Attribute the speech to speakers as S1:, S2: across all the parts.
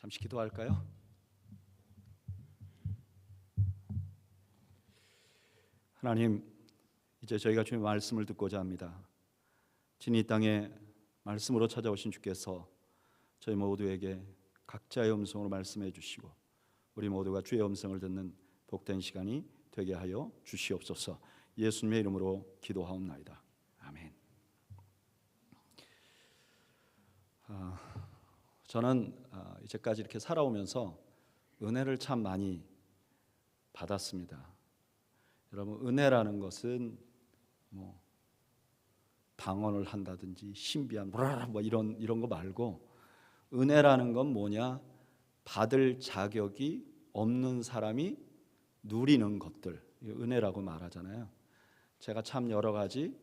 S1: 잠시 기도할까요? 하나님, 이제 저희가 주님의 말씀을 듣고자 합니다. 진이 이 땅에 말씀으로 찾아오신 주께서 저희 모두에게 각자의 음성으로 말씀해 주시고 우리 모두가 주의 음성을 듣는 복된 시간이 되게 하여 주시옵소서. 예수님의 이름으로 기도하옵나이다. 아멘. 저는 이제까지 이렇게 살아오면서 은혜를 참 많이 받았습니다. 여러분, 은혜라는 것은 뭐 방언을 한다든지 신비한 뭐 이런 거 말고, 은혜라는 건 뭐냐? 받을 자격이 없는 사람이 누리는 것들, 은혜라고 말하잖아요. 제가 참 여러 가지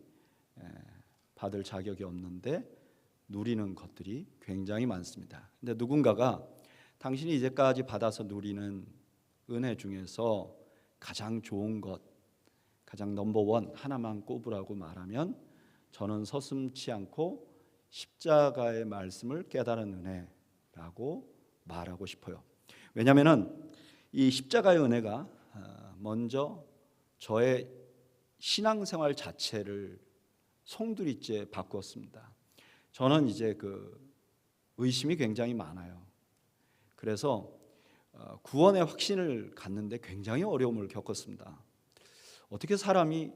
S1: 받을 자격이 없는데 누리는 것들이 굉장히 많습니다. 근데 누군가가 당신이 이제까지 받아서 누리는 은혜 중에서 가장 좋은 것, 가장 넘버원 하나만 꼽으라고 말하면 저는 서슴지 않고 십자가의 말씀을 깨달은 은혜라고 말하고 싶어요. 왜냐하면 이 십자가의 은혜가 먼저 저의 신앙생활 자체를 송두리째 바꾸었습니다. 저는 이제 의심이 굉장히 많아요. 그래서 구원의 확신을 갖는데 굉장히 어려움을 겪었습니다. 어떻게 사람이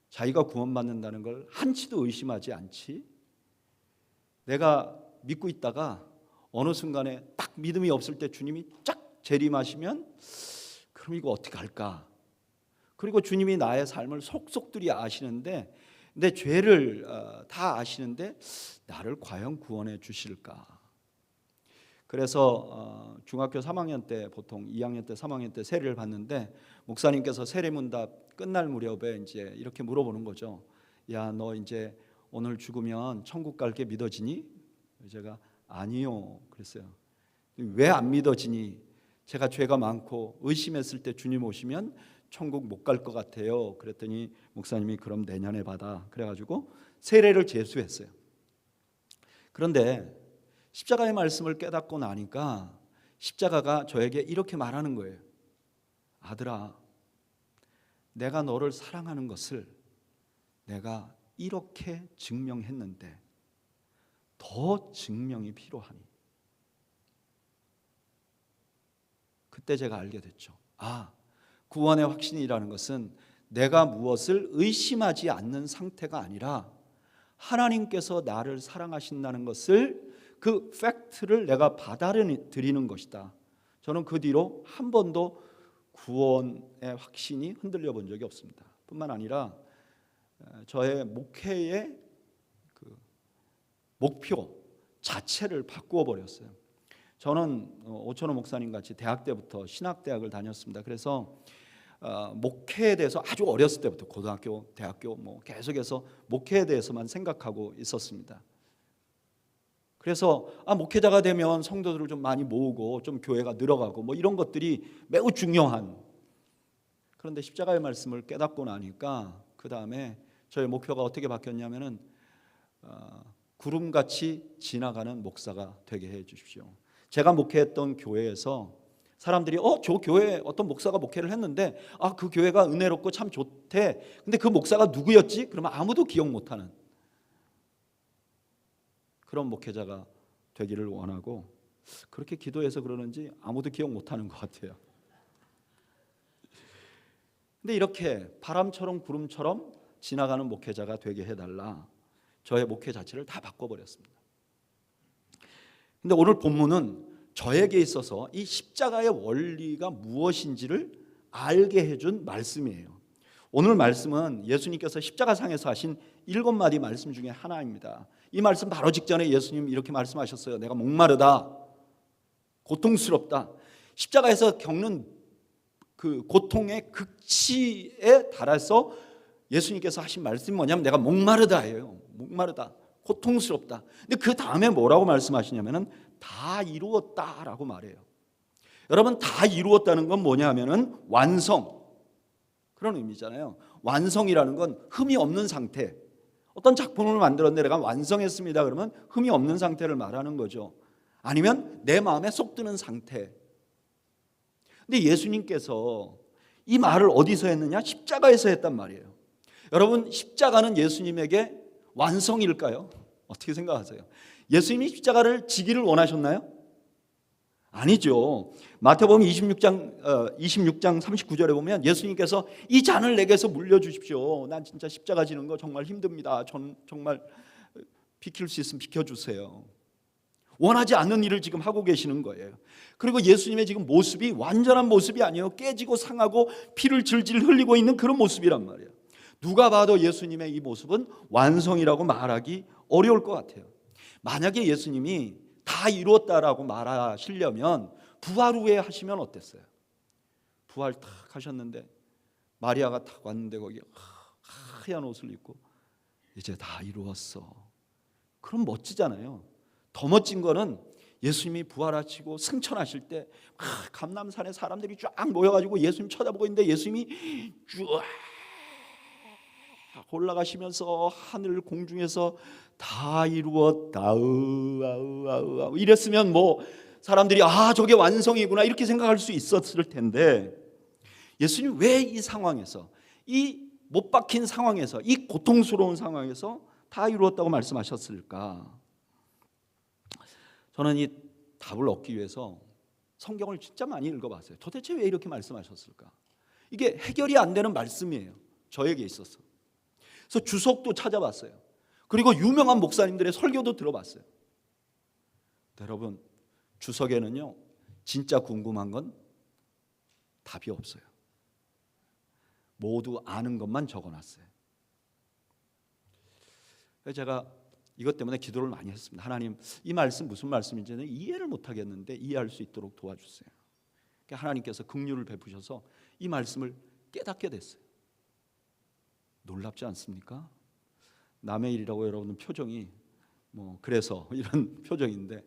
S1: 자기가 구원받는다는 걸 한치도 의심하지 않지? 내가 믿고 있다가 어느 순간에 딱 믿음이 없을 때 주님이 쫙 재림하시면 그럼 이거 어떻게 할까? 그리고 주님이 나의 삶을 속속들이 아시는데, 내 죄를 다 아시는데 나를 과연 구원해 주실까? 그래서 중학교 3학년 때, 보통 2학년 때 3학년 때 세례를 받는데 목사님께서 세례문답 끝날 무렵에 이제 이렇게 물어보는 거죠. 야, 너 이제 오늘 죽으면 천국 갈게 믿어지니? 제가 아니요 그랬어요. 왜 안 믿어지니? 제가 죄가 많고 의심했을 때 주님 오시면 천국 못 갈 것 같아요. 그랬더니 목사님이 그럼 내년에 받아. 그래가지고 세례를 제수했어요. 그런데 십자가의 말씀을 깨닫고 나니까 십자가가 저에게 이렇게 말하는 거예요. 아들아, 내가 너를 사랑하는 것을 내가 이렇게 증명했는데 더 증명이 필요하니. 그때 제가 알게 됐죠. 구원의 확신이라는 것은 내가 무엇을 의심하지 않는 상태가 아니라 하나님께서 나를 사랑하신다는 것을, 그 팩트를 내가 받아들이는 것이다. 저는 그 뒤로 한 번도 구원의 확신이 흔들려 본 적이 없습니다. 뿐만 아니라 저의 목회의 목표 자체를 바꾸어 버렸어요. 저는 오천호 목사님 같이 대학 때부터 신학대학을 다녔습니다. 그래서 목회에 대해서 아주 어렸을 때부터 고등학교, 대학교 계속해서 목회에 대해서만 생각하고 있었습니다. 그래서 목회자가 되면 성도들을 좀 많이 모으고 좀 교회가 늘어가고 이런 것들이 매우 중요한. 그런데 십자가의 말씀을 깨닫고 나니까 그 다음에 저의 목표가 어떻게 바뀌었냐면은 구름같이 지나가는 목사가 되게 해 주십시오. 제가 목회했던 교회에서 사람들이 저 교회에 어떤 목사가 목회를 했는데 그 교회가 은혜롭고 참 좋대. 근데 그 목사가 누구였지? 그러면 아무도 기억 못하는 그런 목회자가 되기를 원하고, 그렇게 기도해서 그러는지 아무도 기억 못하는 것 같아요. 근데 이렇게 바람처럼 구름처럼 지나가는 목회자가 되게 해달라. 저의 목회 자체를 다 바꿔버렸습니다. 근데 오늘 본문은 저에게 있어서 이 십자가의 원리가 무엇인지를 알게 해준 말씀이에요. 오늘 말씀은 예수님께서 십자가상에서 하신 7마디 말씀 중에 하나입니다. 이 말씀 바로 직전에 예수님 이렇게 말씀하셨어요. 내가 목마르다, 고통스럽다. 십자가에서 겪는 그 고통의 극치에 달해서 예수님께서 하신 말씀이 뭐냐면 내가 목마르다예요. 목마르다, 고통스럽다. 근데 그 다음에 뭐라고 말씀하시냐면은 다 이루었다라고 말해요. 여러분, 다 이루었다는 건 뭐냐 하면은 완성, 그런 의미잖아요. 완성이라는 건 흠이 없는 상태. 어떤 작품을 만들었는데 내가 완성했습니다 그러면 흠이 없는 상태를 말하는 거죠. 아니면 내 마음에 쏙 드는 상태. 근데 예수님께서 이 말을 어디서 했느냐? 십자가에서 했단 말이에요. 여러분, 십자가는 예수님에게 완성일까요? 어떻게 생각하세요? 예수님이 십자가를 지기를 원하셨나요? 아니죠. 마태복음 26장 39절에 보면 예수님께서 이 잔을 내게서 물려주십시오. 난 진짜 십자가 지는 거 정말 힘듭니다. 전 정말 비킬 수 있으면 비켜주세요. 원하지 않는 일을 지금 하고 계시는 거예요. 그리고 예수님의 지금 모습이 완전한 모습이 아니에요. 깨지고 상하고 피를 질질 흘리고 있는 그런 모습이란 말이에요. 누가 봐도 예수님의 이 모습은 완성이라고 말하기 어려울 것 같아요. 만약에 예수님이 다 이루었다라고 말하시려면 부활 후에 하시면 어땠어요? 부활 탁 하셨는데 마리아가 탁 왔는데 거기 하얀 옷을 입고 이제 다 이루었어. 그럼 멋지잖아요. 더 멋진 거는 예수님이 부활하시고 승천하실 때 감람산에 사람들이 쫙 모여가지고 예수님 쳐다보고 있는데 예수님이 쫙 올라가시면서 하늘 공중에서 다 이루었다 이랬으면 뭐 사람들이 저게 완성이구나 이렇게 생각할 수 있었을 텐데 예수님 왜 이 상황에서, 이 못 박힌 상황에서, 이 고통스러운 상황에서 다 이루었다고 말씀하셨을까? 저는 이 답을 얻기 위해서 성경을 진짜 많이 읽어봤어요. 도대체 왜 이렇게 말씀하셨을까? 이게 해결이 안 되는 말씀이에요, 저에게 있어서. 그래서 주석도 찾아봤어요. 그리고 유명한 목사님들의 설교도 들어봤어요. 여러분, 주석에는요 진짜 궁금한 건 답이 없어요. 모두 아는 것만 적어놨어요. 그래서 제가 이것 때문에 기도를 많이 했습니다. 하나님, 이 말씀 무슨 말씀인지는 이해를 못하겠는데 이해할 수 있도록 도와주세요. 하나님께서 긍휼을 베푸셔서 이 말씀을 깨닫게 됐어요. 놀랍지 않습니까? 남의 일이라고 여러분 표정이 그래서 이런 표정인데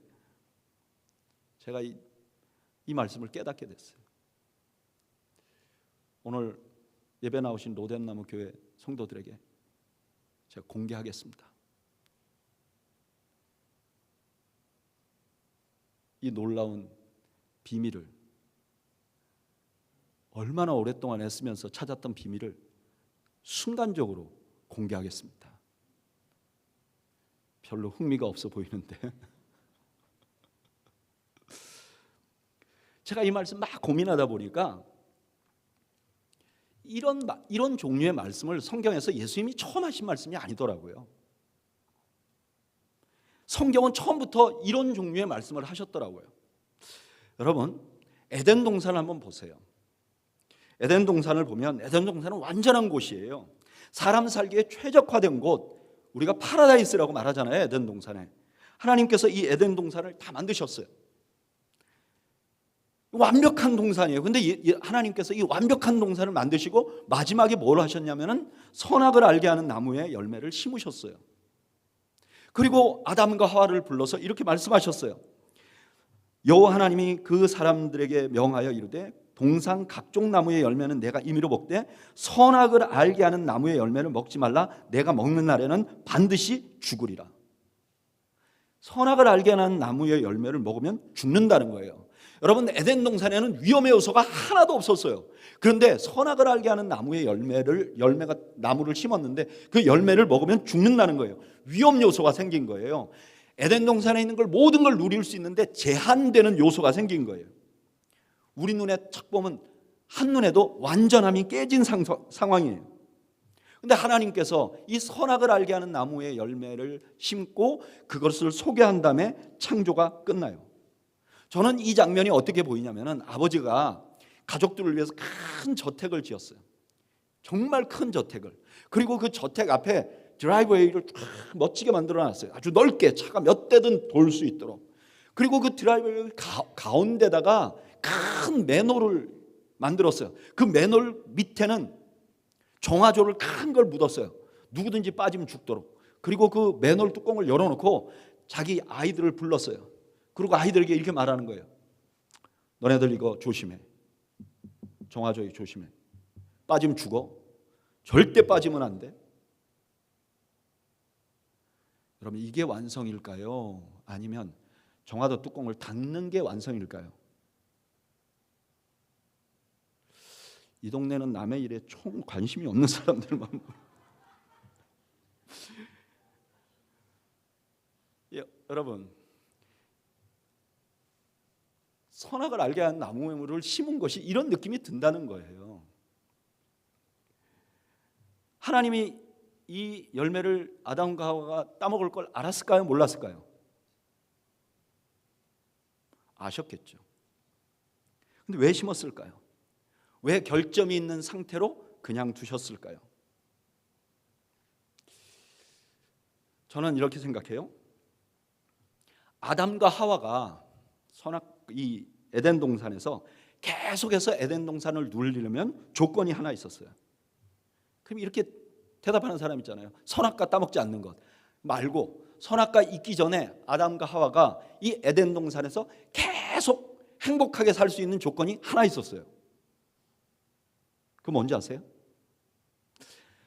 S1: 제가 이 말씀을 깨닫게 됐어요. 오늘 예배 나오신 로뎀나무 교회 성도들에게 제가 공개하겠습니다. 이 놀라운 비밀을, 얼마나 오랫동안 애쓰면서 찾았던 비밀을 순간적으로 공개하겠습니다. 별로 흥미가 없어 보이는데 제가 이 말씀 막 고민하다 보니까 이런 종류의 말씀을 성경에서 예수님이 처음 하신 말씀이 아니더라고요. 성경은 처음부터 이런 종류의 말씀을 하셨더라고요. 여러분, 에덴 동산을 한번 보세요. 에덴 동산을 보면 에덴 동산은 완전한 곳이에요. 사람 살기에 최적화된 곳, 우리가 파라다이스라고 말하잖아요. 에덴 동산에 하나님께서 이 에덴 동산을 다 만드셨어요. 완벽한 동산이에요. 근데 하나님께서 이 완벽한 동산을 만드시고 마지막에 뭘 하셨냐면은 선악을 알게 하는 나무의 열매를 심으셨어요. 그리고 아담과 하와를 불러서 이렇게 말씀하셨어요. 여호와 하나님이 그 사람들에게 명하여 이르되 동산 각종 나무의 열매는 내가 임의로 먹되 선악을 알게 하는 나무의 열매를 먹지 말라. 내가 먹는 날에는 반드시 죽으리라. 선악을 알게 하는 나무의 열매를 먹으면 죽는다는 거예요. 여러분, 에덴 동산에는 위험의 요소가 하나도 없었어요. 그런데 선악을 알게 하는 나무의 열매가 나무를 심었는데 그 열매를 먹으면 죽는다는 거예요. 위험 요소가 생긴 거예요. 에덴 동산에 있는 걸 모든 걸 누릴 수 있는데 제한되는 요소가 생긴 거예요. 우리 눈에 딱 보면 한눈에도 완전함이 깨진 상황이에요. 그런데 하나님께서 이 선악을 알게 하는 나무의 열매를 심고 그것을 소개한 다음에 창조가 끝나요. 저는 이 장면이 어떻게 보이냐면은 아버지가 가족들을 위해서 큰 저택을 지었어요. 정말 큰 저택을. 그리고 그 저택 앞에 드라이브웨이를 멋지게 만들어놨어요. 아주 넓게 차가 몇 대든 돌 수 있도록. 그리고 그 드라이브웨이 가운데다가 큰 맨홀을 만들었어요. 그 맨홀 밑에는 정화조를 큰 걸 묻었어요. 누구든지 빠지면 죽도록. 그리고 그 맨홀 뚜껑을 열어놓고 자기 아이들을 불렀어요. 그리고 아이들에게 이렇게 말하는 거예요. 너네들 이거 조심해. 정화조에 조심해. 빠지면 죽어. 절대 빠지면 안 돼. 여러분, 이게 완성일까요? 아니면 정화도 뚜껑을 닫는 게 완성일까요? 이 동네는 남의 일에 총 관심이 없는 사람들만 여러분, 선악을 알게 하는 나무를 심은 것이 이런 느낌이 든다는 거예요. 하나님이 이 열매를 아담과 하와가 따먹을 걸 알았을까요? 몰랐을까요? 아셨겠죠. 근데 왜 심었을까요? 왜 결점이 있는 상태로 그냥 두셨을까요? 저는 이렇게 생각해요. 아담과 하와가 이 에덴 동산에서 계속해서 에덴 동산을 누리려면 조건이 하나 있었어요. 그럼 이렇게 대답하는 사람 있잖아요. 선악과 따먹지 않는 것 말고 선악과 있기 전에 아담과 하와가 이 에덴 동산에서 계속 행복하게 살 수 있는 조건이 하나 있었어요. 그거 뭔지 아세요?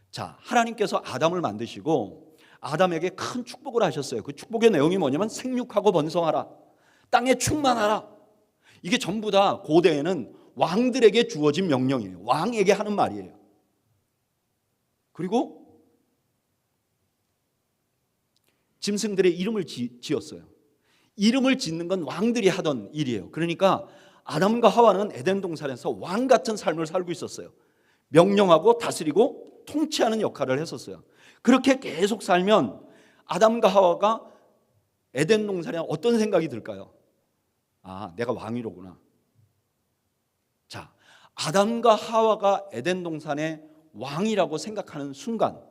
S1: 자, 하나님께서 아담을 만드시고 아담에게 큰 축복을 하셨어요. 그 축복의 내용이 뭐냐면 생육하고 번성하라, 땅에 충만하라. 이게 전부 다 고대에는 왕들에게 주어진 명령이에요. 왕에게 하는 말이에요. 그리고 짐승들의 이름을 지었어요. 이름을 짓는 건 왕들이 하던 일이에요. 그러니까 아담과 하와는 에덴 동산에서 왕 같은 삶을 살고 있었어요. 명령하고 다스리고 통치하는 역할을 했었어요. 그렇게 계속 살면 아담과 하와가 에덴 동산에 어떤 생각이 들까요? 아, 내가 왕이로구나. 자, 아담과 하와가 에덴 동산의 왕이라고 생각하는 순간,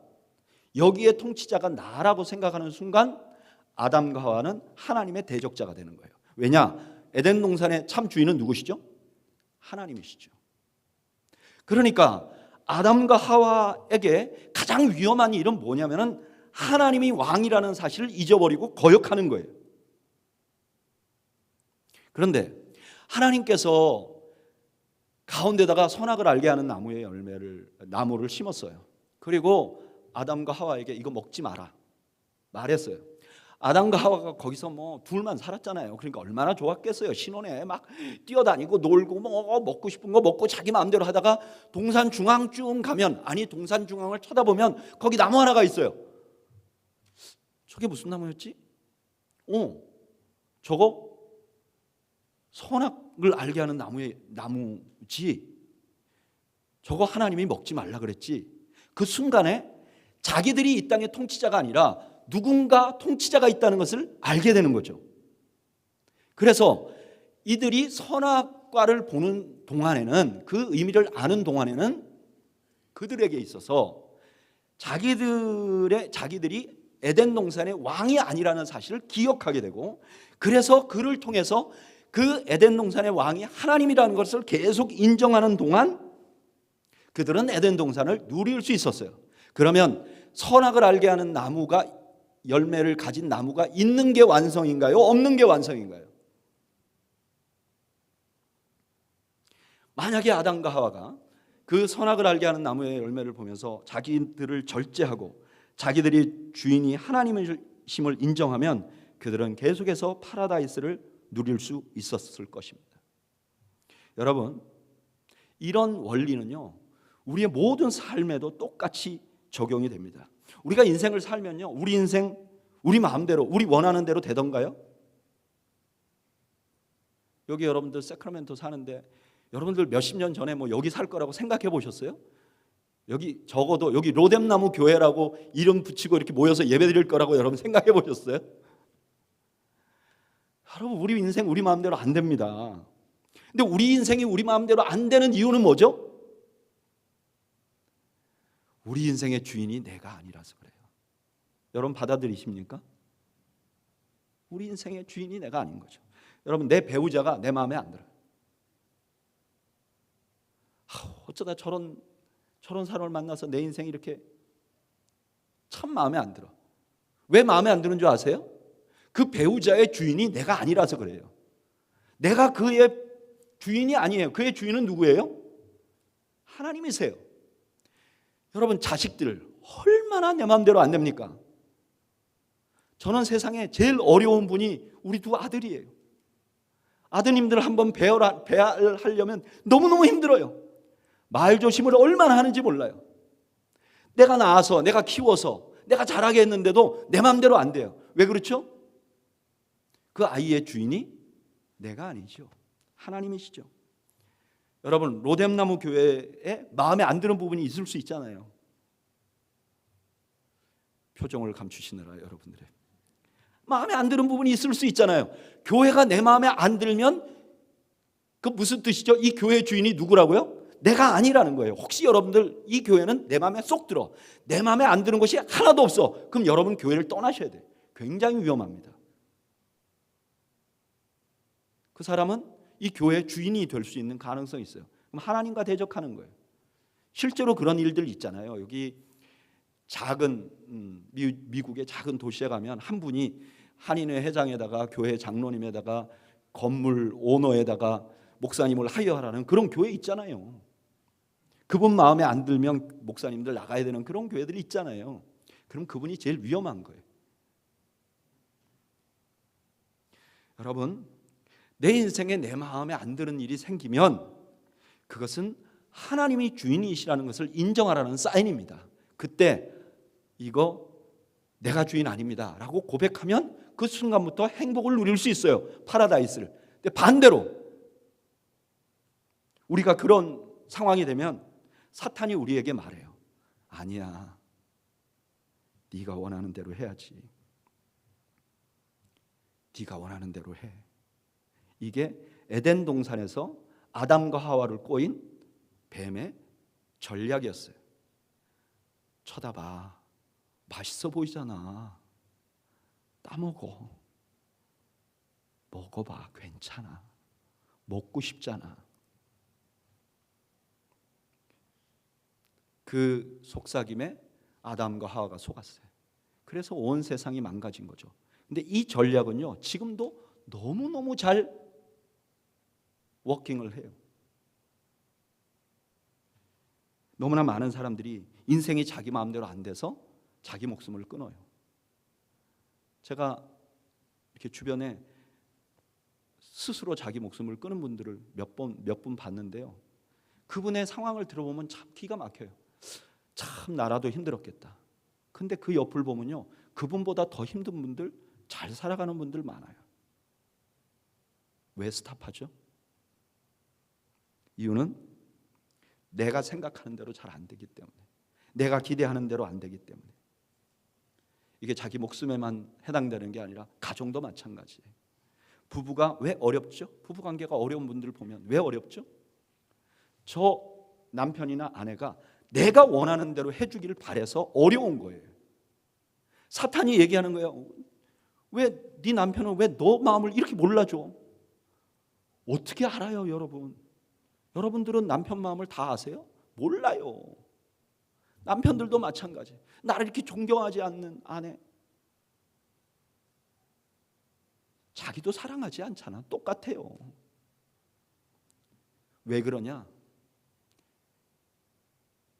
S1: 여기에 통치자가 나라고 생각하는 순간 아담과 하와는 하나님의 대적자가 되는 거예요. 왜냐? 에덴 동산의 참 주인은 누구시죠? 하나님이시죠. 그러니까 아담과 하와에게 가장 위험한 일은 뭐냐면은 하나님이 왕이라는 사실을 잊어버리고 거역하는 거예요. 그런데 하나님께서 가운데다가 선악을 알게 하는 나무를 심었어요. 그리고 아담과 하와에게 이거 먹지 마라 말했어요. 아담과 하와가 거기서 뭐 둘만 살았잖아요. 그러니까 얼마나 좋았겠어요. 신혼에 막 뛰어다니고 놀고 뭐 먹고 싶은 거 먹고 자기 마음대로 하다가 동산 중앙쯤 가면, 아니 동산 중앙을 쳐다보면 거기 나무 하나가 있어요. 저게 무슨 나무였지? 저거 선악을 알게 하는 나무지. 저거 하나님이 먹지 말라 그랬지. 그 순간에 자기들이 이 땅의 통치자가 아니라 누군가 통치자가 있다는 것을 알게 되는 거죠. 그래서 이들이 선악과를 보는 동안에는, 그 의미를 아는 동안에는 그들에게 있어서 자기들이 에덴 동산의 왕이 아니라는 사실을 기억하게 되고, 그래서 그를 통해서 그 에덴 동산의 왕이 하나님이라는 것을 계속 인정하는 동안 그들은 에덴 동산을 누릴 수 있었어요. 그러면 선악을 알게 하는 나무가, 열매를 가진 나무가 있는 게 완성인가요? 없는 게 완성인가요? 만약에 아담과 하와가 그 선악을 알게 하는 나무의 열매를 보면서 자기들을 절제하고 자기들이 주인이 하나님이심을 인정하면 그들은 계속해서 파라다이스를 누릴 수 있었을 것입니다. 여러분, 이런 원리는요, 우리의 모든 삶에도 똑같이 적용이 됩니다. 우리가 인생을 살면요, 우리 인생 우리 마음대로 우리 원하는 대로 되던가요? 여기 여러분들 세크라멘토 사는데 여러분들 몇십 년 전에 뭐 여기 살 거라고 생각해 보셨어요? 여기 적어도 여기 로뎀나무 교회라고 이름 붙이고 이렇게 모여서 예배 드릴 거라고 여러분 생각해 보셨어요? 여러분, 우리 인생 우리 마음대로 안 됩니다. 근데 우리 인생이 우리 마음대로 안 되는 이유는 뭐죠? 우리 인생의 주인이 내가 아니라서 그래요. 여러분 받아들이십니까? 우리 인생의 주인이 내가 아닌 거죠. 여러분, 내 배우자가 내 마음에 안 들어요. 어쩌다 저런 사람을 만나서 내 인생이 이렇게 참 마음에 안 들어. 왜 마음에 안 드는 줄 아세요? 그 배우자의 주인이 내가 아니라서 그래요. 내가 그의 주인이 아니에요. 그의 주인은 누구예요? 하나님이세요. 여러분, 자식들 얼마나 내 마음대로 안 됩니까? 저는 세상에 제일 어려운 분이 우리 두 아들이에요. 아드님들 한번 배려하려면 너무너무 힘들어요. 말조심을 얼마나 하는지 몰라요. 내가 낳아서, 내가 키워서, 내가 자라게 했는데도 내 마음대로 안 돼요. 왜 그렇죠? 그 아이의 주인이 내가 아니죠. 하나님이시죠. 여러분, 로뎀나무 교회에 마음에 안 드는 부분이 있을 수 있잖아요. 표정을 감추시느라 여러분들의 마음에 안 드는 부분이 있을 수 있잖아요. 교회가 내 마음에 안 들면 그 무슨 뜻이죠? 이 교회 주인이 누구라고요? 내가 아니라는 거예요. 혹시 여러분들 이 교회는 내 마음에 쏙 들어, 내 마음에 안 드는 것이 하나도 없어, 그럼 여러분 교회를 떠나셔야 돼요. 굉장히 위험합니다. 그 사람은 이 교회의 주인이 될 수 있는 가능성이 있어요. 그럼 하나님과 대적하는 거예요. 실제로 그런 일들 있잖아요. 여기 작은 미국의 작은 도시에 가면 한 분이 한인회 회장에다가 교회 장로님에다가 건물 오너에다가 목사님을 하여하라는 그런 교회 있잖아요. 그분 마음에 안 들면 목사님들 나가야 되는 그런 교회들이 있잖아요. 그럼 그분이 제일 위험한 거예요. 여러분, 내 인생에 내 마음에 안 드는 일이 생기면 그것은 하나님이 주인이시라는 것을 인정하라는 사인입니다. 그때 이거 내가 주인 아닙니다 라고 고백하면 그 순간부터 행복을 누릴 수 있어요. 파라다이스를. 근데 반대로 우리가 그런 상황이 되면 사탄이 우리에게 말해요. 아니야, 네가 원하는 대로 해야지. 네가 원하는 대로 해. 이게 에덴 동산에서 아담과 하와를 꼬인 뱀의 전략이었어요. 쳐다봐, 맛있어 보이잖아, 따먹어, 먹어봐, 괜찮아, 먹고 싶잖아. 그 속삭임에 아담과 하와가 속았어요. 그래서 온 세상이 망가진 거죠. 근데 이 전략은요, 지금도 너무너무 잘 워킹을 해요. 너무나 많은 사람들이 인생이 자기 마음대로 안 돼서 자기 목숨을 끊어요. 제가 이렇게 주변에 스스로 자기 목숨을 끊은 분들을 몇 분 봤는데요. 그분의 상황을 들어보면 참 기가 막혀요. 참 나라도 힘들었겠다. 근데 그 옆을 보면요, 그분보다 더 힘든 분들, 잘 살아가는 분들 많아요. 왜 스탑하죠? 이유는 내가 생각하는 대로 잘 안 되기 때문에, 내가 기대하는 대로 안 되기 때문에. 이게 자기 목숨에만 해당되는 게 아니라 가정도 마찬가지예요. 부부가 왜 어렵죠? 부부관계가 어려운 분들 보면 왜 어렵죠? 저 남편이나 아내가 내가 원하는 대로 해주기를 바라서 어려운 거예요. 사탄이 얘기하는 거예요. 왜 네 남편은 왜 너 마음을 이렇게 몰라줘? 어떻게 알아요, 여러분? 여러분들은 남편 마음을 다 아세요? 몰라요. 남편들도 마찬가지. 나를 이렇게 존경하지 않는 아내, 자기도 사랑하지 않잖아. 똑같아요. 왜 그러냐?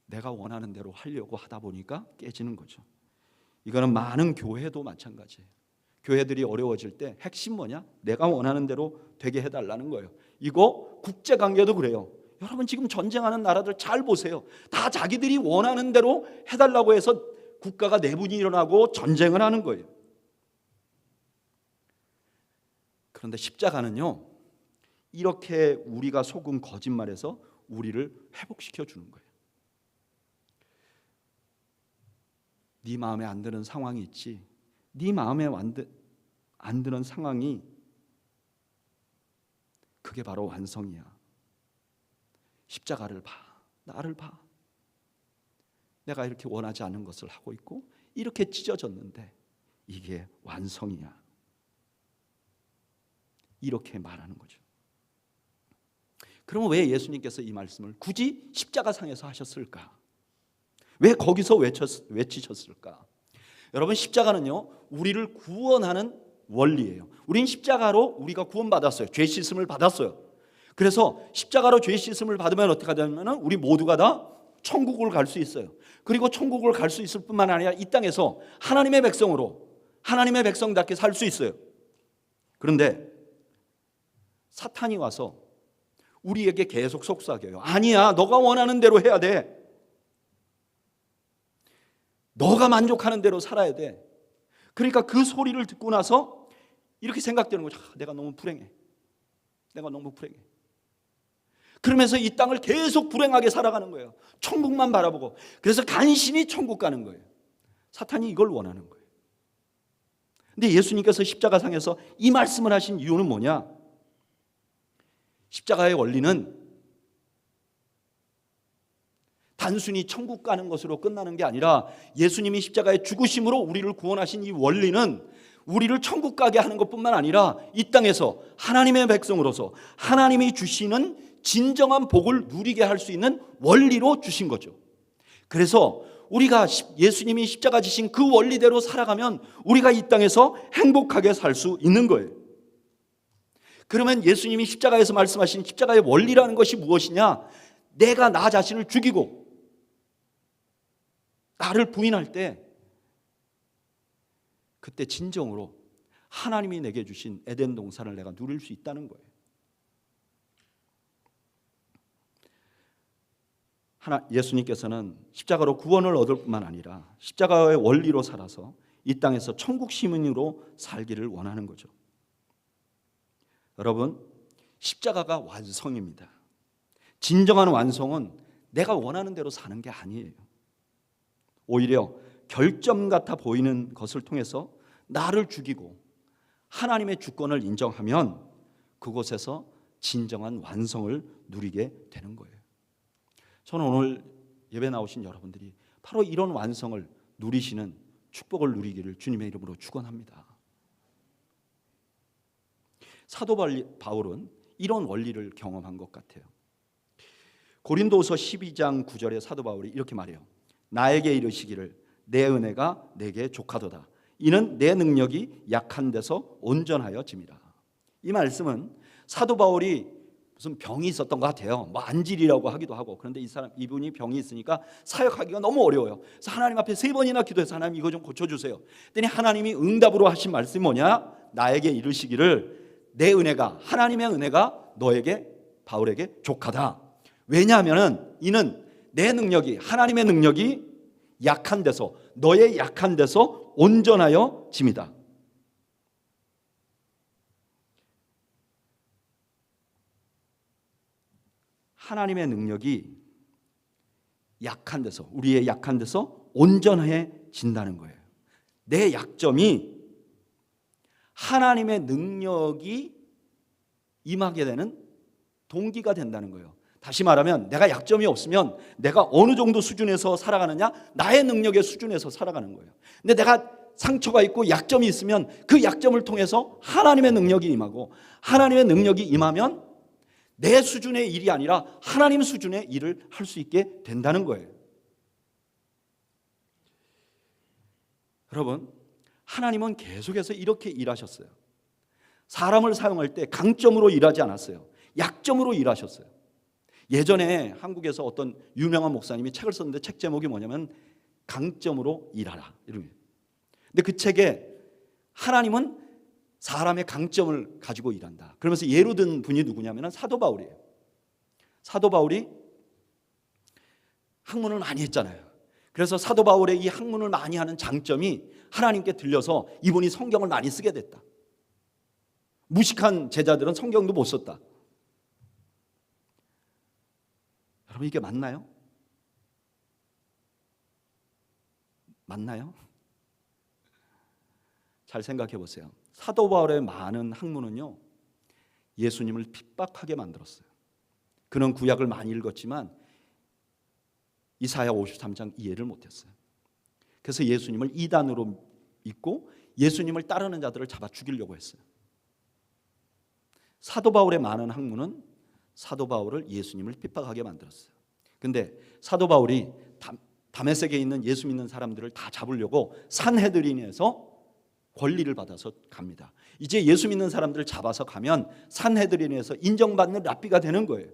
S1: 내가 원하는 대로 하려고 하다 보니까 깨지는 거죠. 이거는 많은 교회도 마찬가지예요. 교회들이 어려워질 때 핵심 뭐냐? 내가 원하는 대로 되게 해달라는 거예요. 이거 국제관계도 그래요. 여러분 지금 전쟁하는 나라들 잘 보세요. 다 자기들이 원하는 대로 해달라고 해서 국가가 내분이 일어나고 전쟁을 하는 거예요. 그런데 십자가는요, 이렇게 우리가 속은 거짓말에서 우리를 회복시켜 주는 거예요. 네 마음에 안 드는 상황이 있지. 네 마음에 안 드는 상황이 그게 바로 완성이야. 십자가를 봐. 나를 봐. 내가 이렇게 원하지 않는 것을 하고 있고 이렇게 찢어졌는데 이게 완성이야. 이렇게 말하는 거죠. 그러면 왜 예수님께서 이 말씀을 굳이 십자가상에서 하셨을까? 왜 거기서 외치셨을까? 여러분, 십자가는요, 우리를 구원하는 원리예요. 우린 십자가로 우리가 구원받았어요. 죄 씻음을 받았어요. 그래서 십자가로 죄 씻음을 받으면 어떻게 하냐면 우리 모두가 다 천국을 갈 수 있어요. 그리고 천국을 갈 수 있을 뿐만 아니라 이 땅에서 하나님의 백성으로 하나님의 백성답게 살 수 있어요. 그런데 사탄이 와서 우리에게 계속 속삭여요. 아니야, 너가 원하는 대로 해야 돼. 너가 만족하는 대로 살아야 돼. 그러니까 그 소리를 듣고 나서 이렇게 생각되는 거죠. 내가 너무 불행해. 내가 너무 불행해. 그러면서 이 땅을 계속 불행하게 살아가는 거예요. 천국만 바라보고. 그래서 간신히 천국 가는 거예요. 사탄이 이걸 원하는 거예요. 근데 예수님께서 십자가상에서 이 말씀을 하신 이유는 뭐냐? 십자가의 원리는 단순히 천국 가는 것으로 끝나는 게 아니라 예수님이 십자가의 죽으심으로 우리를 구원하신 이 원리는 우리를 천국 가게 하는 것뿐만 아니라 이 땅에서 하나님의 백성으로서 하나님이 주시는 진정한 복을 누리게 할 수 있는 원리로 주신 거죠. 그래서 우리가 예수님이 십자가 지신 그 원리대로 살아가면 우리가 이 땅에서 행복하게 살 수 있는 거예요. 그러면 예수님이 십자가에서 말씀하신 십자가의 원리라는 것이 무엇이냐? 내가 나 자신을 죽이고 나를 부인할 때 그때 진정으로 하나님이 내게 주신 에덴 동산을 내가 누릴 수 있다는 거예요. 예수님께서는 십자가로 구원을 얻을 뿐만 아니라 십자가의 원리로 살아서 이 땅에서 천국 시민으로 살기를 원하는 거죠. 여러분, 십자가가 완성입니다. 진정한 완성은 내가 원하는 대로 사는 게 아니에요. 오히려 결점 같아 보이는 것을 통해서 나를 죽이고 하나님의 주권을 인정하면 그곳에서 진정한 완성을 누리게 되는 거예요. 저는 오늘 예배 나오신 여러분들이 바로 이런 완성을 누리시는 축복을 누리기를 주님의 이름으로 축원합니다. 사도 바울은 이런 원리를 경험한 것 같아요. 고린도후서 12장 9절에 사도 바울이 이렇게 말해요. 나에게 이르시기를 내 은혜가 내게 족하도다. 이는 내 능력이 약한 데서 온전하여 짐이라. 이 말씀은 사도 바울이 무슨 병이 있었던 것 같아요. 뭐 안질이라고 하기도 하고. 그런데 이분이 병이 있으니까 사역하기가 너무 어려워요. 그래서 하나님 앞에 3번이나 기도해서 하나님 이거 좀 고쳐주세요. 그랬더니 하나님이 응답으로 하신 말씀이 뭐냐? 나에게 이르시기를 내 은혜가, 하나님의 은혜가 너에게, 바울에게 족하다. 왜냐하면 이는 내 능력이, 하나님의 능력이 약한 데서, 너의 약한 데서 온전하여 짐이다. 하나님의 능력이 약한 데서, 우리의 약한 데서 온전해진다는 거예요. 내 약점이 하나님의 능력이 임하게 되는 동기가 된다는 거예요. 다시 말하면 내가 약점이 없으면 내가 어느 정도 수준에서 살아가느냐? 나의 능력의 수준에서 살아가는 거예요. 근데 내가 상처가 있고 약점이 있으면 그 약점을 통해서 하나님의 능력이 임하고, 하나님의 능력이 임하면 내 수준의 일이 아니라 하나님 수준의 일을 할 수 있게 된다는 거예요. 여러분, 하나님은 계속해서 이렇게 일하셨어요. 사람을 사용할 때 강점으로 일하지 않았어요. 약점으로 일하셨어요. 예전에 한국에서 어떤 유명한 목사님이 책을 썼는데 책 제목이 뭐냐면 강점으로 일하라, 이런 거예요. 근데 그 책에 하나님은 사람의 강점을 가지고 일한다. 그러면서 예로 든 분이 누구냐면 사도 바울이에요. 사도 바울이 학문을 많이 했잖아요. 그래서 사도 바울의 이 학문을 많이 하는 장점이 하나님께 들려서 이분이 성경을 많이 쓰게 됐다. 무식한 제자들은 성경도 못 썼다. 여러분, 이게 맞나요? 맞나요? 잘 생각해 보세요. 사도 바울의 많은 학문은요, 예수님을 핍박하게 만들었어요. 그는 구약을 많이 읽었지만 이사야 53장 이해를 못했어요. 그래서 예수님을 이단으로 믿고 예수님을 따르는 자들을 잡아 죽이려고 했어요. 사도 바울의 많은 학문은 사도 바울을 예수님을 핍박하게 만들었어요. 근데 사도 바울이 다메섹에 있는 예수 믿는 사람들을 다 잡으려고 산헤드린에서 권리를 받아서 갑니다. 이제 예수 믿는 사람들을 잡아서 가면 산헤드린에서 인정받는 랍비가 되는 거예요.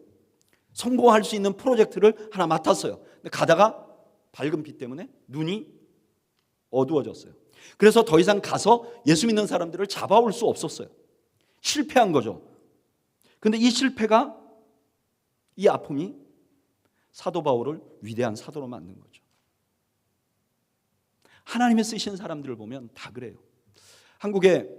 S1: 성공할 수 있는 프로젝트를 하나 맡았어요. 근데 가다가 밝은 빛 때문에 눈이 어두워졌어요. 그래서 더 이상 가서 예수 믿는 사람들을 잡아올 수 없었어요. 실패한 거죠. 근데 이 실패가, 이 아픔이 사도 바울을 위대한 사도로 만든 거죠. 하나님의 쓰신 사람들을 보면 다 그래요. 한국에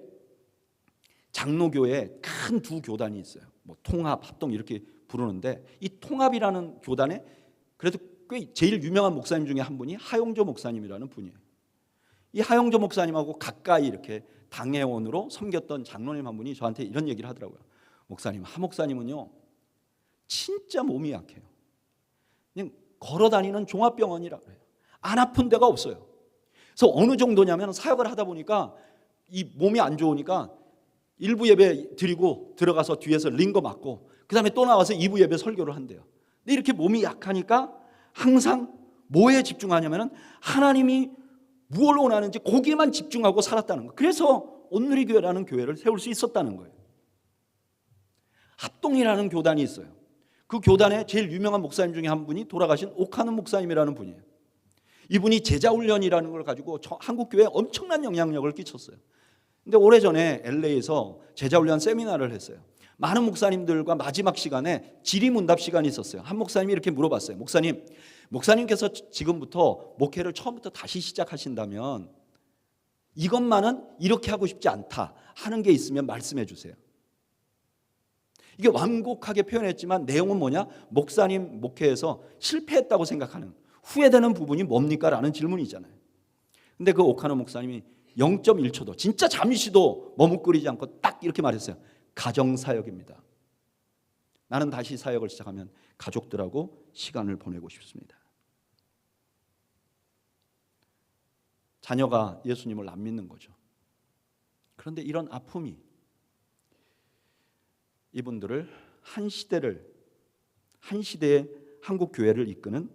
S1: 장로교에 큰 두 교단이 있어요. 뭐 통합, 합동 이렇게 부르는데, 이 통합이라는 교단에 그래도 꽤 제일 유명한 목사님 중에 한 분이 하용조 목사님이라는 분이에요. 이 하용조 목사님하고 가까이 이렇게 당회원으로 섬겼던 장로님 한 분이 저한테 이런 얘기를 하더라고요. 목사님, 하 목사님은요 진짜 몸이 약해요. 그냥 걸어다니는 종합병원이라 그래요. 안 아픈 데가 없어요. 그래서 어느 정도냐면 사역을 하다 보니까 이 몸이 안 좋으니까 1부 예배 드리고 들어가서 뒤에서 링거 맞고 그 다음에 또 나와서 2부 예배 설교를 한대요. 근데 이렇게 몸이 약하니까 항상 뭐에 집중하냐면 하나님이 무엇을 원하는지 거기에만 집중하고 살았다는 거예요. 그래서 온누리교회라는 교회를 세울 수 있었다는 거예요. 합동이라는 교단이 있어요. 그 교단의 제일 유명한 목사님 중에 한 분이 돌아가신 오카노 목사님이라는 분이에요. 이분이 제자훈련이라는 걸 가지고 한국 교회에 엄청난 영향력을 끼쳤어요. 근데 오래전에 LA에서 제자훈련 세미나를 했어요. 많은 목사님들과 마지막 시간에 질의문답 시간이 있었어요. 한 목사님이 이렇게 물어봤어요. 목사님께서 지금부터 목회를 처음부터 다시 시작하신다면 이것만은 이렇게 하고 싶지 않다 하는 게 있으면 말씀해 주세요. 이게 완곡하게 표현했지만 내용은 뭐냐? 목사님 목회에서 실패했다고 생각하는, 후회되는 부분이 뭡니까? 라는 질문이잖아요. 근데 그 오카노 목사님이 0.1초도 진짜 잠시도 머뭇거리지 않고 딱 이렇게 말했어요. 가정사역입니다. 나는 다시 사역을 시작하면 가족들하고 시간을 보내고 싶습니다. 자녀가 예수님을 안 믿는 거죠. 그런데 이런 아픔이 이분들을 한 시대의 한국 교회를 이끄는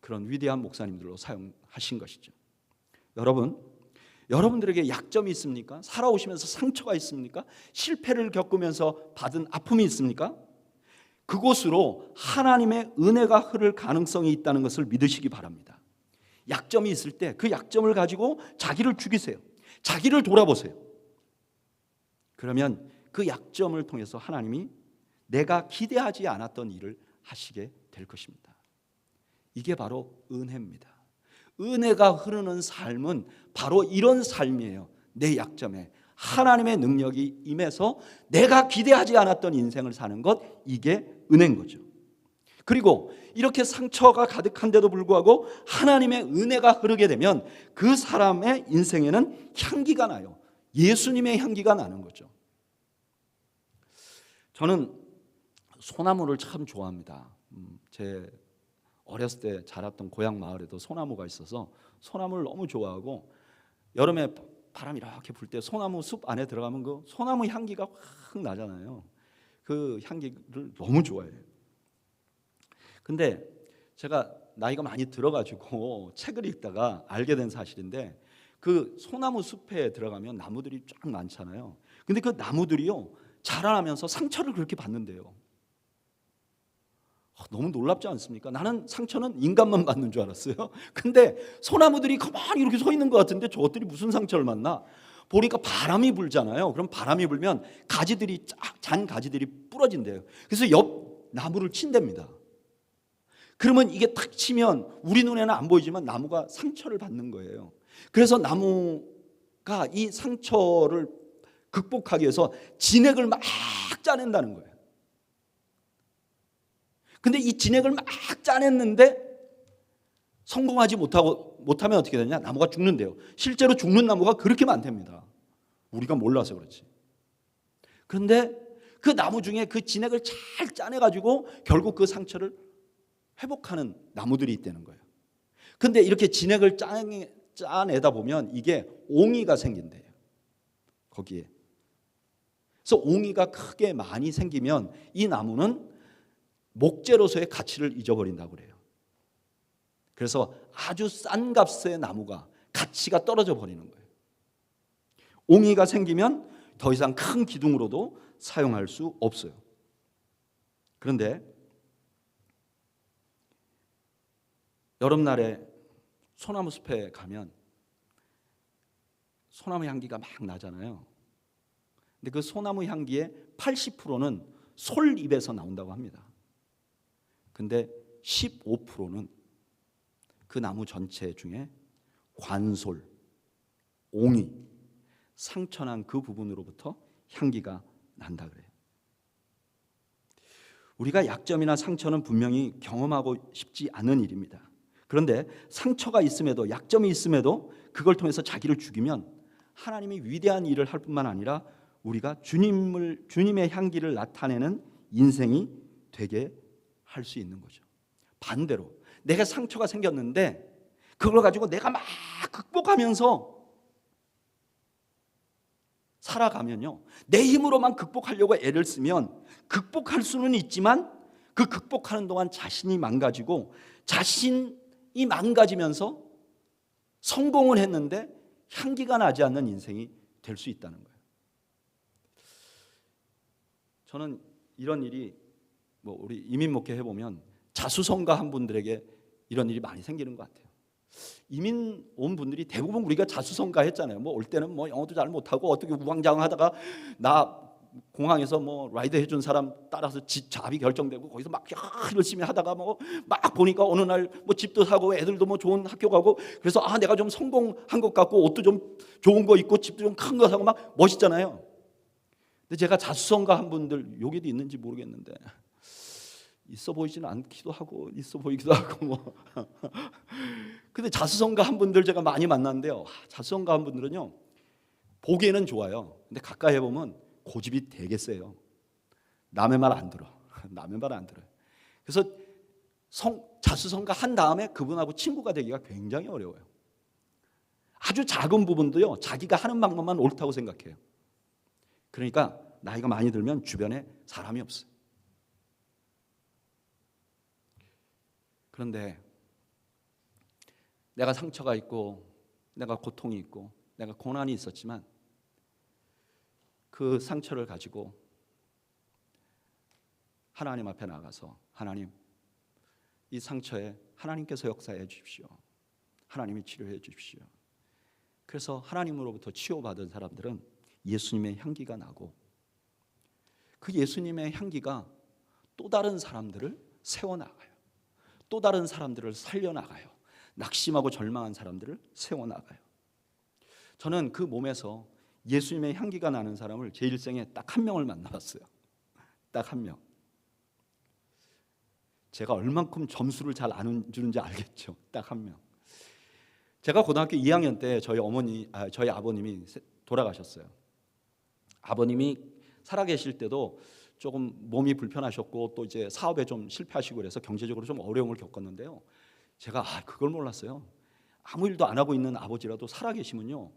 S1: 그런 위대한 목사님들로 사용하신 것이죠. 여러분들에게 약점이 있습니까? 살아오시면서 상처가 있습니까? 실패를 겪으면서 받은 아픔이 있습니까? 그곳으로 하나님의 은혜가 흐를 가능성이 있다는 것을 믿으시기 바랍니다. 약점이 있을 때 그 약점을 가지고 자기를 죽이세요. 자기를 돌아보세요. 그러면 그 약점을 통해서 하나님이 내가 기대하지 않았던 일을 하시게 될 것입니다. 이게 바로 은혜입니다. 은혜가 흐르는 삶은 바로 이런 삶이에요. 내 약점에 하나님의 능력이 임해서 내가 기대하지 않았던 인생을 사는 것, 이게 은혜인 거죠. 그리고 이렇게 상처가 가득한데도 불구하고 하나님의 은혜가 흐르게 되면 그 사람의 인생에는 향기가 나요. 예수님의 향기가 나는 거죠. 저는 소나무를 참 좋아합니다. 제 어렸을 때 자랐던 고향 마을에도 소나무가 있어서 소나무를 너무 좋아하고, 여름에 바람이 이렇게 불 때 소나무 숲 안에 들어가면 그 소나무 향기가 확 나잖아요. 그 향기를 너무 좋아해요. 근데 제가 나이가 많이 들어가지고 책을 읽다가 알게 된 사실인데, 그 소나무 숲에 들어가면 나무들이 쫙 많잖아요. 근데 그 나무들이요 자라나면서 상처를 그렇게 받는데요. 너무 놀랍지 않습니까? 나는 상처는 인간만 받는 줄 알았어요. 근데 소나무들이 가만히 이렇게 서 있는 것 같은데 저것들이 무슨 상처를 받나? 보니까 바람이 불잖아요. 그럼 바람이 불면 가지들이 잔 가지들이 부러진대요. 그래서 옆 나무를 친답니다. 그러면 이게 탁 치면 우리 눈에는 안 보이지만 나무가 상처를 받는 거예요. 그래서 나무가 이 상처를 극복하기 위해서 진액을 막 짜낸다는 거예요. 근데 이 진액을 막 짜냈는데 성공하지 못하면 어떻게 되냐? 나무가 죽는데요. 실제로 죽는 나무가 그렇게 많답니다. 우리가 몰라서 그렇지. 그런데 그 나무 중에 그 진액을 잘 짜내가지고 결국 그 상처를 회복하는 나무들이 있다는 거예요. 그런데 이렇게 진액을 짜내다 보면 이게 옹이가 생긴대요. 거기에. 그래서 옹이가 크게 많이 생기면 이 나무는 목재로서의 가치를 잊어버린다고 그래요. 그래서 아주 싼 값의 나무가 가치가 떨어져 버리는 거예요. 옹이가 생기면 더 이상 큰 기둥으로도 사용할 수 없어요. 그런데 여름날에 소나무 숲에 가면 소나무 향기가 막 나잖아요. 근데 그 소나무 향기의 80%는 솔 잎에서 나온다고 합니다. 근데 15%는 그 나무 전체 중에 관솔, 옹이, 상처난 그 부분으로부터 향기가 난다 그래요. 우리가 약점이나 상처는 분명히 경험하고 싶지 않은 일입니다. 그런데 상처가 있음에도, 약점이 있음에도 그걸 통해서 자기를 죽이면 하나님이 위대한 일을 할 뿐만 아니라 우리가 주님의 향기를 나타내는 인생이 되게 할 수 있는 거죠. 반대로 내가 상처가 생겼는데 그걸 가지고 내가 막 극복하면서 살아가면요, 내 힘으로만 극복하려고 애를 쓰면 극복할 수는 있지만 그 극복하는 동안 자신이 망가지고, 자신이 망가지면서 성공을 했는데 향기가 나지 않는 인생이 될 수 있다는 거예요. 저는 이런 일이 우리 이민 목회 해보면 자수성가한 분들에게 이런 일이 많이 생기는 것 같아요. 이민 온 분들이 대부분 우리가 자수성가했잖아요. 올 때는 영어도 잘 못하고 어떻게 우왕좌왕하다가 나 공항에서 라이드 해준 사람 따라서 잡이 결정되고 거기서 막 열심히 하다가 막 보니까 어느 날 집도 사고 애들도 좋은 학교 가고, 그래서 내가 좀 성공한 것 같고 옷도 좀 좋은 거 입고 집도 좀 큰 거 사고 막 멋있잖아요. 근데 제가 자수성가한 분들 여기도 있는지 모르겠는데 있어 보이지는 않기도 하고 있어 보이기도 하고 근데 자수성가한 분들 제가 많이 만났는데요, 자수성가한 분들은요 보기에는 좋아요. 근데 가까이 해보면 고집이 되게 세요. 남의 말 안 들어. 남의 말 안 들어요. 그래서 자수성가 한 다음에 그분하고 친구가 되기가 굉장히 어려워요. 아주 작은 부분도요 자기가 하는 방법만 옳다고 생각해요. 그러니까 나이가 많이 들면 주변에 사람이 없어요. 그런데 내가 상처가 있고 내가 고통이 있고 내가 고난이 있었지만 그 상처를 가지고 하나님 앞에 나가서, 하나님, 이 상처에 하나님께서 역사해 주십시오. 하나님이 치료해 주십시오. 그래서 하나님으로부터 치유받은 사람들은 예수님의 향기가 나고, 그 예수님의 향기가 또 다른 사람들을 세워나가요. 또 다른 사람들을 살려나가요. 낙심하고 절망한 사람들을 세워나가요. 저는 그 몸에서 예수님의 향기가 나는 사람을 제 일생에 딱 한 명을 만나봤어요. 딱 한 명. 제가 얼만큼 점수를 잘 안 주는지 알겠죠. 딱 한 명. 제가 고등학교 2학년 때 저희 아버님이 돌아가셨어요. 아버님이 살아계실 때도 조금 몸이 불편하셨고 또 이제 사업에 좀 실패하시고 그래서 경제적으로 좀 어려움을 겪었는데요. 제가 그걸 몰랐어요. 아무 일도 안 하고 있는 아버지라도 살아계시면요,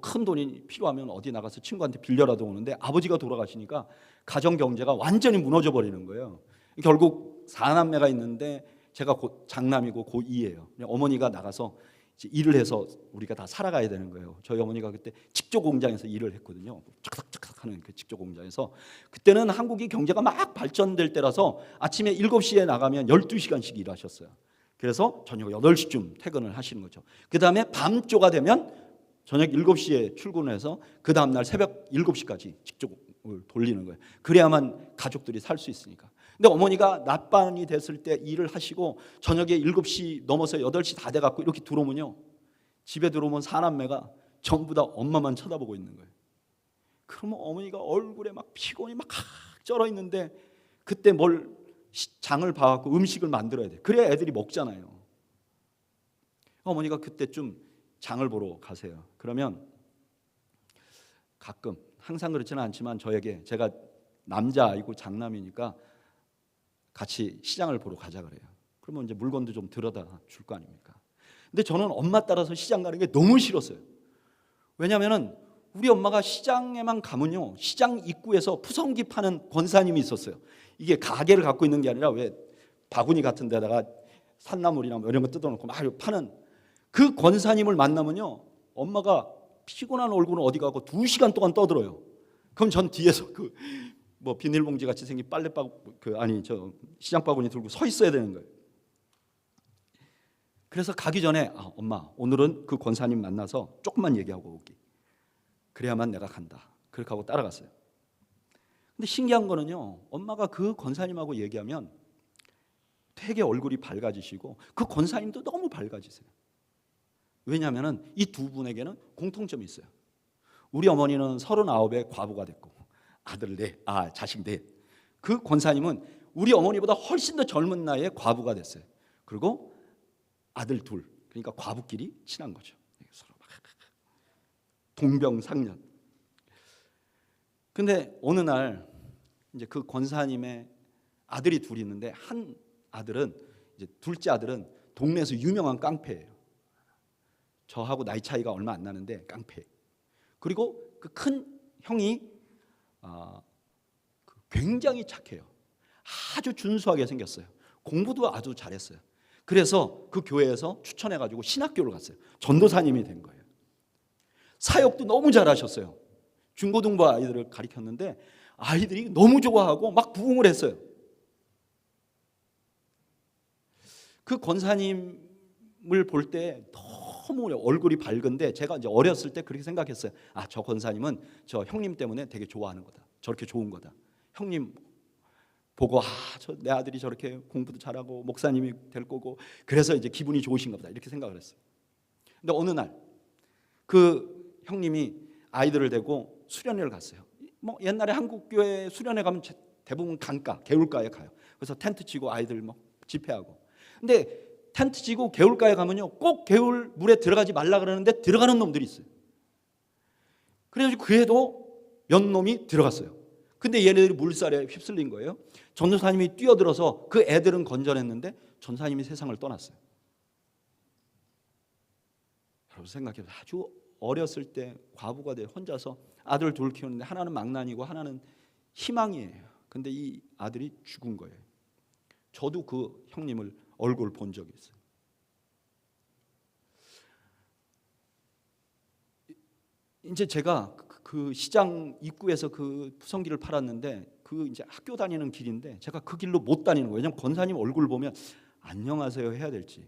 S1: 큰 돈이 필요하면 어디 나가서 친구한테 빌려라도 오는데, 아버지가 돌아가시니까 가정 경제가 완전히 무너져 버리는 거예요. 결국 4남매가 있는데 제가 장남이고 고2예요. 어머니가 나가서 이제 일을 해서 우리가 다 살아가야 되는 거예요. 저희 어머니가 그때 직조 공장에서 일을 했거든요. 착삭착삭 하는 그 직조 공장에서. 그때는 한국이 경제가 막 발전될 때라서 아침에 7시에 나가면 12시간씩 일하셨어요. 그래서 저녁 8시쯤 퇴근을 하시는 거죠. 그 다음에 밤조가 되면 저녁 7시에 출근해서 그 다음날 새벽 7시까지 직종을 돌리는 거예요. 그래야만 가족들이 살 수 있으니까. 근데 어머니가 낮밤이 됐을 때 일을 하시고 저녁에 7시 넘어서 8시 다 돼갖고 이렇게 들어오면요, 집에 들어오면 4남매가 전부 다 엄마만 쳐다보고 있는 거예요. 그러면 어머니가 얼굴에 막 피곤이 막 쩔어 있는데 그때 장을 봐갖고 음식을 만들어야 돼. 그래야 애들이 먹잖아요. 어머니가 그때쯤 장을 보러 가세요. 그러면 가끔, 항상 그렇지는 않지만 저에게, 제가 남자아이고 장남이니까 같이 시장을 보러 가자 그래요. 그러면 이제 물건도 좀 들여다 줄 거 아닙니까? 근데 저는 엄마 따라서 시장 가는 게 너무 싫었어요. 왜냐하면 우리 엄마가 시장에만 가면요, 시장 입구에서 푸성기 파는 권사님이 있었어요. 이게 가게를 갖고 있는 게 아니라 왜 바구니 같은 데다가 산나물이나 이런 거 뜯어놓고 막 파는 그 권사님을 만나면요, 엄마가 피곤한 얼굴은 어디 가고 2시간 동안 떠들어요. 그럼 전 뒤에서 비닐봉지 같이 생긴 시장 바구니 들고 서 있어야 되는 거예요. 그래서 가기 전에 엄마 오늘은 그 권사님 만나서 조금만 얘기하고 오기. 그래야만 내가 간다. 그렇게 하고 따라갔어요. 근데 신기한 거는요, 엄마가 그 권사님하고 얘기하면 되게 얼굴이 밝아지시고 그 권사님도 너무 밝아지세요. 왜냐하면 이 두 분에게는 공통점이 있어요. 우리 어머니는 39에 과부가 됐고 아들 넷, 자식 넷. 그 권사님은 우리 어머니보다 훨씬 더 젊은 나이에 과부가 됐어요. 그리고 아들 둘. 그러니까 과부끼리 친한 거죠. 서로 막 동병상련. 근데 어느 날 이제 그 권사님의 아들이 둘이 있는데 한 아들은 이제 둘째 아들은 동네에서 유명한 깡패예요. 저하고 나이 차이가 얼마 안 나는데 깡패. 그리고 그 큰 형이 굉장히 착해요. 아주 준수하게 생겼어요. 공부도 아주 잘했어요. 그래서 그 교회에서 추천해가지고 신학교를 갔어요. 전도사님이 된 거예요. 사역도 너무 잘하셨어요. 중고등부 아이들을 가르쳤는데 아이들이 너무 좋아하고 막 부흥을 했어요. 그 권사님을 볼 때 너무 얼굴이 밝은데 제가 이제 어렸을 때 그렇게 생각했어요. 저 권사님은 저 형님 때문에 되게 좋아하는 거다. 저렇게 좋은 거다. 형님 보고 내 아들이 저렇게 공부도 잘하고 목사님이 될 거고 그래서 이제 기분이 좋으신가 보다 이렇게 생각을 했어요. 근데 어느 날 그 형님이 아이들을 데리고 수련회를 갔어요. 뭐 옛날에 한국 교회 수련회 가면 대부분 강가, 개울가에 가요. 그래서 텐트 치고 아이들 뭐 집회하고. 근데 텐트 치고 개울가에 가면요 꼭 개울 물에 들어가지 말라 그러는데 들어가는 놈들이 있어요. 그래가지고 그래도 몇 놈이 들어갔어요. 근데 얘네들이 물살에 휩쓸린 거예요. 전도사님이 뛰어들어서 그 애들은 건져냈는데 전사님이 세상을 떠났어요. 여러분 생각해보세요. 아주 어렸을 때 과부가 돼 혼자서 아들 둘 키우는데 하나는 망난이고 하나는 희망이에요. 근데 이 아들이 죽은 거예요. 저도 그 형님을 얼굴 본 적이 있어요. 이제 제가 그 시장 입구에서 그 푸성기를 팔았는데 그 이제 학교 다니는 길인데 제가 그 길로 못 다니는 거예요. 왜냐면 권사님 얼굴 보면 안녕하세요 해야 될지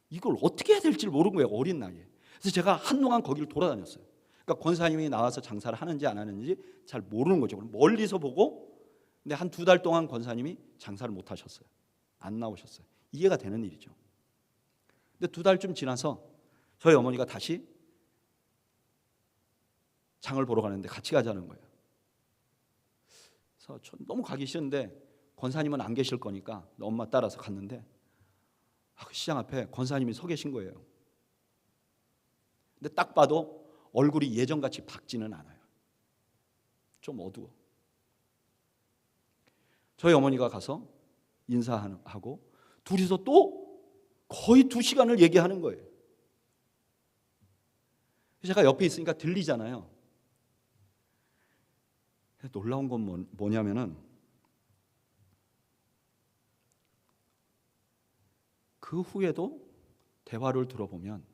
S1: 이걸 어떻게 해야 될지 모르는 거예요. 어린 나이에. 그래서 제가 한동안 거기를 돌아다녔어요. 그러니까 권사님이 나와서 장사를 하는지 안 하는지 잘 모르는 거죠. 멀리서 보고 근데 한 2달 동안 권사님이 장사를 못 하셨어요. 안 나오셨어요. 이해가 되는 일이죠. 근데 2달쯤 지나서 저희 어머니가 다시 장을 보러 가는데 같이 가자는 거예요. 그래서 너무 가기 싫은데 권사님은 안 계실 거니까 엄마 따라서 갔는데 그 시장 앞에 권사님이 서 계신 거예요. 근데 딱 봐도 얼굴이 예전같이 밝지는 않아요. 좀 어두워. 저희 어머니가 가서 인사하고 둘이서 또 거의 2시간을 얘기하는 거예요. 제가 옆에 있으니까 들리잖아요. 놀라운 건 뭐냐면은 그 후에도 대화를 들어보면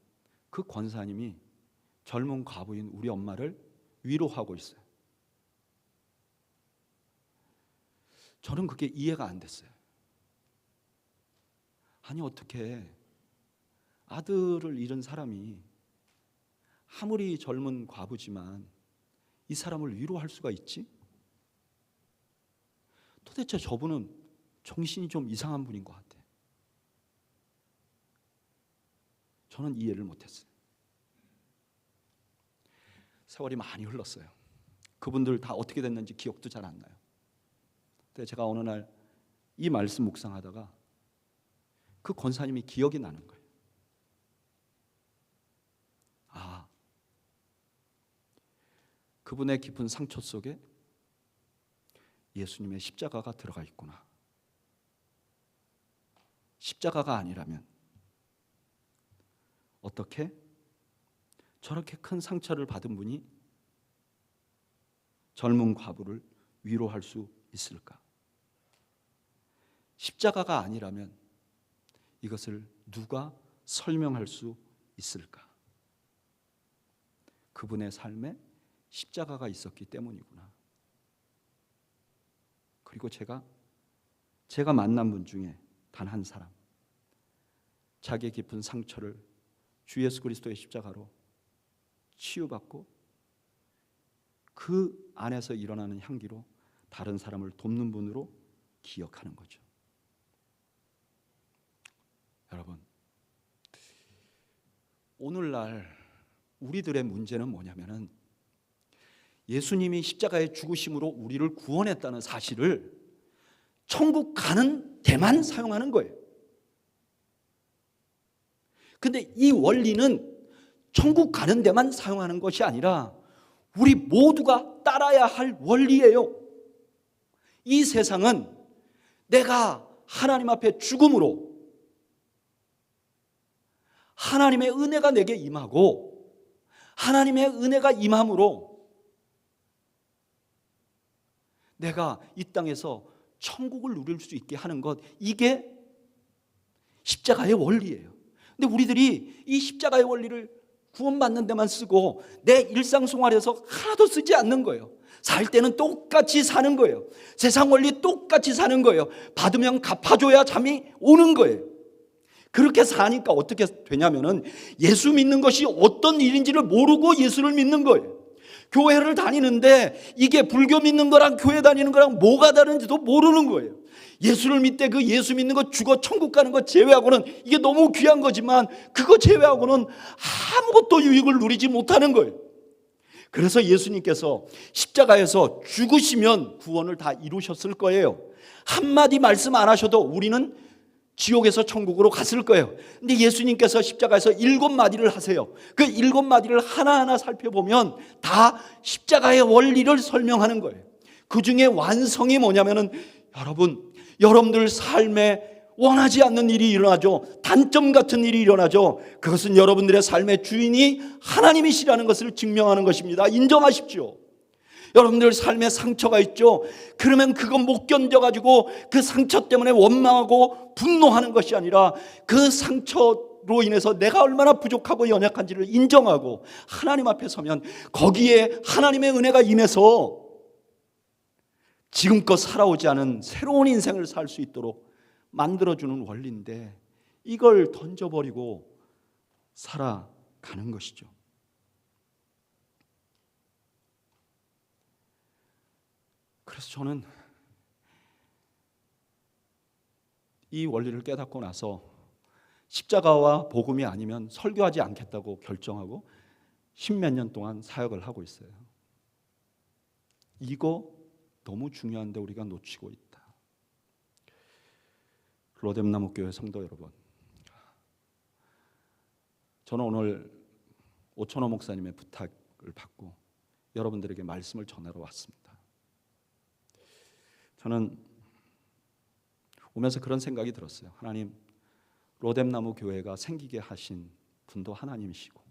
S1: 그 권사님이 젊은 과부인 우리 엄마를 위로하고 있어요. 저는 그게 이해가 안 됐어요. 아니 어떻게 아들을 잃은 사람이 아무리 젊은 과부지만 이 사람을 위로할 수가 있지? 도대체 저분은 정신이 좀 이상한 분인 것 같아. 저는 이해를 못했어요. 세월이 많이 흘렀어요. 그분들 다 어떻게 됐는지 기억도 잘 안 나요. 근데 제가 어느 날 이 말씀 묵상하다가 그 권사님이 기억이 나는 거예요. 그분의 깊은 상처 속에 예수님의 십자가가 들어가 있구나. 십자가가 아니라면 어떻게 저렇게 큰 상처를 받은 분이 젊은 과부를 위로할 수 있을까? 십자가가 아니라면 이것을 누가 설명할 수 있을까? 그분의 삶에 십자가가 있었기 때문이구나. 그리고 제가 만난 분 중에 단 한 사람, 자기의 깊은 상처를 주 예수 그리스도의 십자가로 치유받고 그 안에서 일어나는 향기로 다른 사람을 돕는 분으로 기억하는 거죠. 여러분, 오늘날 우리들의 문제는 뭐냐면은 예수님이 십자가의 죽으심으로 우리를 구원했다는 사실을 천국 가는 데만 사용하는 거예요. 근데 이 원리는 천국 가는 데만 사용하는 것이 아니라 우리 모두가 따라야 할 원리예요. 이 세상은 내가 하나님 앞에 죽음으로 하나님의 은혜가 내게 임하고 하나님의 은혜가 임함으로 내가 이 땅에서 천국을 누릴 수 있게 하는 것, 이게 십자가의 원리예요. 근데 우리들이 이 십자가의 원리를 구원받는 데만 쓰고 내 일상생활에서 하나도 쓰지 않는 거예요. 살 때는 똑같이 사는 거예요. 세상 원리 똑같이 사는 거예요. 받으면 갚아줘야 잠이 오는 거예요. 그렇게 사니까 어떻게 되냐면은 예수 믿는 것이 어떤 일인지를 모르고 예수를 믿는 거예요. 교회를 다니는데 이게 불교 믿는 거랑 교회 다니는 거랑 뭐가 다른지도 모르는 거예요. 예수를 믿되 그 예수 믿는 거 죽어 천국 가는 거 제외하고는 이게 너무 귀한 거지만 그거 제외하고는 아무것도 유익을 누리지 못하는 거예요. 그래서 예수님께서 십자가에서 죽으시면 구원을 다 이루셨을 거예요. 한마디 말씀 안 하셔도 우리는 지옥에서 천국으로 갔을 거예요. 근데 예수님께서 십자가에서 7마디를 하세요. 그 7마디를 하나하나 살펴보면 다 십자가의 원리를 설명하는 거예요. 그 중에 완성이 뭐냐면은 여러분들 삶에 원하지 않는 일이 일어나죠. 단점 같은 일이 일어나죠. 그것은 여러분들의 삶의 주인이 하나님이시라는 것을 증명하는 것입니다. 인정하십시오. 여러분들 삶에 상처가 있죠. 그러면 그거 못 견뎌가지고 그 상처 때문에 원망하고 분노하는 것이 아니라 그 상처로 인해서 내가 얼마나 부족하고 연약한지를 인정하고 하나님 앞에 서면 거기에 하나님의 은혜가 임해서 지금껏 살아오지 않은 새로운 인생을 살 수 있도록 만들어주는 원리인데 이걸 던져버리고 살아가는 것이죠. 그래서 저는 이 원리를 깨닫고 나서 십자가와 복음이 아니면 설교하지 않겠다고 결정하고 10몇 년 동안 사역을 하고 있어요. 이거 너무 중요한데 우리가 놓치고 있다. 로뎀나무교회 성도 여러분, 저는 오늘 오천호 목사님의 부탁을 받고 여러분들에게 말씀을 전하러 왔습니다. 저는 오면서 그런 생각이 들었어요. 하나님, 로뎀나무 교회가 생기게 하신 분도 하나님이시고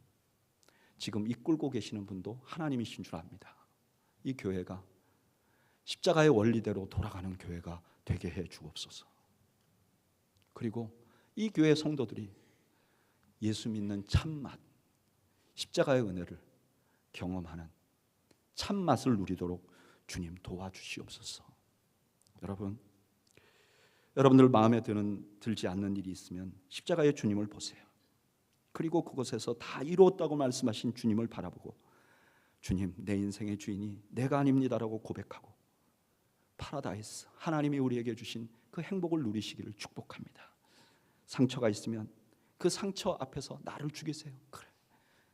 S1: 지금 이끌고 계시는 분도 하나님이신 줄 압니다. 이 교회가 십자가의 원리대로 돌아가는 교회가 되게 해 주옵소서. 그리고 이 교회 성도들이 예수 믿는 참맛, 십자가의 은혜를 경험하는 참맛을 누리도록 주님 도와주시옵소서. 여러분들 마음에 들지 않는 일이 있으면 십자가의 주님을 보세요. 그리고 그곳에서 다 이루었다고 말씀하신 주님을 바라보고 주님, 내 인생의 주인이 내가 아닙니다라고 고백하고 파라다이스, 하나님이 우리에게 주신 그 행복을 누리시기를 축복합니다. 상처가 있으면 그 상처 앞에서 나를 죽이세요. 그래,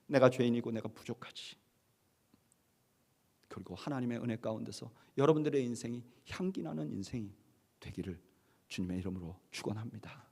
S1: 내가 죄인이고 내가 부족하지. 그리고 하나님의 은혜 가운데서 여러분들의 인생이 향기나는 인생이 되기를 주님의 이름으로 축원합니다.